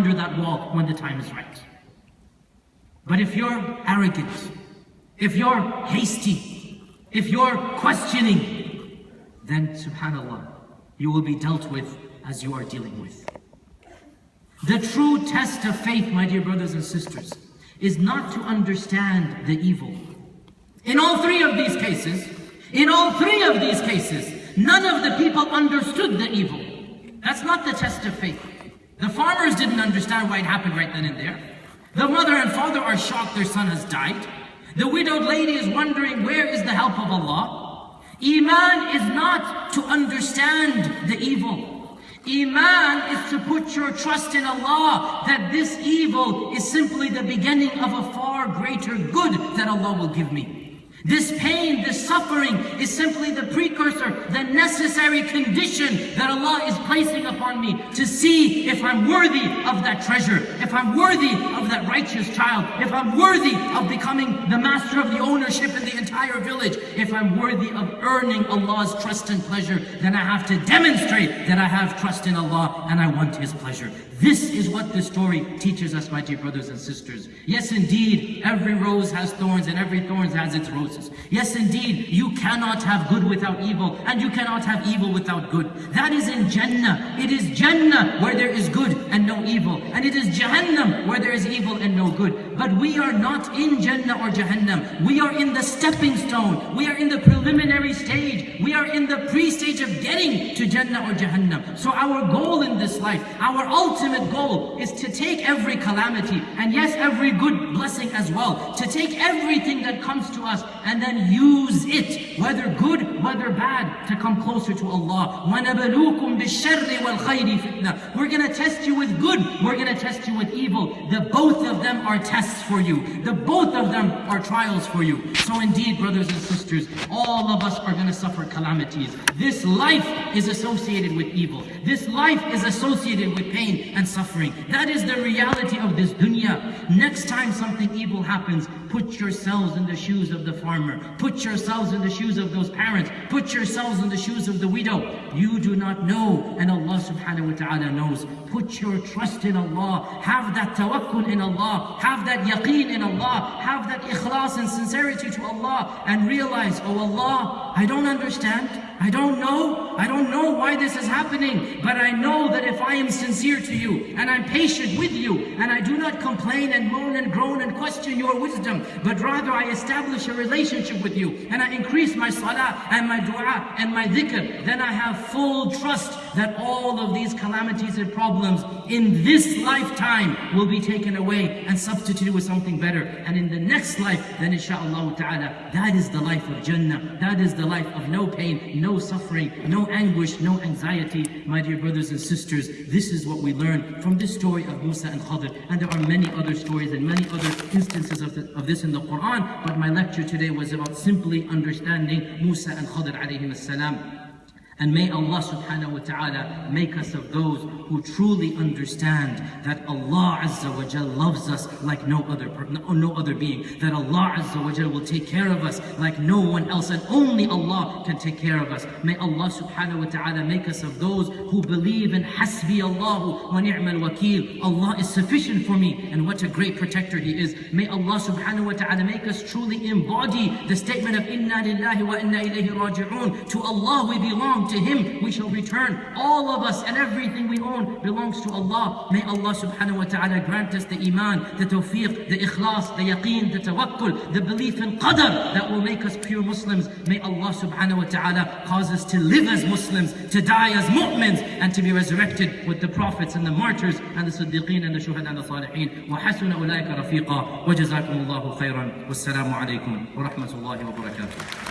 under that wall when the time is right. But if you're arrogant, if you're hasty, if you're questioning, then subhanAllah, you will be dealt with as you are dealing with. The true test of faith, my dear brothers and sisters, is not to understand the evil. In all three of these cases, none of the people understood the evil. That's not the test of faith. The farmers didn't understand why it happened right then and there. The mother and father are shocked their son has died. The widowed lady is wondering, where is the help of Allah? Iman is not to understand the evil. Iman is to put your trust in Allah, that this evil is simply the beginning of a far greater good that Allah will give me. This pain, this suffering is simply the precursor, the necessary condition that Allah is placing upon me to see if I'm worthy of that treasure, if I'm worthy of that righteous child, if I'm worthy of becoming the master of the ownership in the entire village, if I'm worthy of earning Allah's trust and pleasure, then I have to demonstrate that I have trust in Allah and I want His pleasure. This is what this story teaches us, my dear brothers and sisters. Yes, indeed, every rose has thorns and every thorn has its roses. Yes, indeed, you cannot have good without evil, and you cannot have evil without good. That is in Jannah. It is Jannah where there is good and no evil. And it is Jahannam where there is evil and no good. But we are not in Jannah or Jahannam. We are in the stepping stone. We are in the preliminary stage. We are in the pre-stage of getting to Jannah or Jahannam. So our goal in this life, our ultimate goal is to take every calamity, and yes, every good blessing as well, to take everything that comes to us and then use it, whether good, whether bad, to come closer to Allah. وَنَبَلُوكُمْ بِالشَّرِّ وَالْخَيْرِ فِتْنَةً. We're going to test you with good, we're going to test you with evil. The both of them are tests for you. The both of them are trials for you. So indeed, brothers and sisters, all of us are going to suffer calamities. This life is associated with evil. This life is associated with pain and suffering. That is the reality of this dunya. Next time something evil happens, put yourselves in the shoes of the farmer. Put yourselves in the shoes of those parents. Put yourselves in the shoes of the widow. You do not know, and Allah subhanahu wa ta'ala knows. Put your trust in Allah. Have that tawakkul in Allah. Have that yaqeen in Allah. Have that ikhlas and sincerity to Allah. And realize, oh Allah, I don't understand. I don't know why this is happening, but I know that if I am sincere to you, and I'm patient with you, and I do not complain and moan and groan and question your wisdom, but rather I establish a relationship with you, and I increase my salah and my dua and my dhikr, then I have full trust that all of these calamities and problems in this lifetime will be taken away and substituted with something better. And in the next life, then insha'Allah ta'ala, that is the life of Jannah. That is the life of no pain, no suffering, no anguish, no anxiety. My dear brothers and sisters, this is what we learn from this story of Musa and Khadr. And there are many other stories and many other instances of this in the Quran, but my lecture today was about simply understanding Musa and Khadr alayhim as-salam. And may Allah subhanahu wa ta'ala make us of those who truly understand that Allah Azza wa Jal loves us like no other being. That Allah Azza wa Jal will take care of us like no one else, and only Allah can take care of us. May Allah subhanahu wa ta'ala make us of those who believe in Hasbi Allahu wa ni'mal wakeel. Allah is sufficient for me, and what a great protector He is. May Allah subhanahu wa ta'ala make us truly embody the statement of Inna lillahi wa inna ilayhi raji'un. To Allah we belong, to Him we shall return. All of us and everything we own belongs to Allah. May Allah subhanahu wa ta'ala grant us the iman, the tawfiq, the ikhlas, the yaqeen, the tawakkul, the belief in qadr that will make us pure Muslims. May Allah subhanahu wa ta'ala cause us to live as Muslims, to die as mu'mins, and to be resurrected with the prophets and the martyrs and the siddiqeen and the shuhada and the salihin. Wa hasuna ulaika rafiqa. Wa jazakumullahu khairan. Wassalamu alaikum wa rahmatullahi wa barakatuh.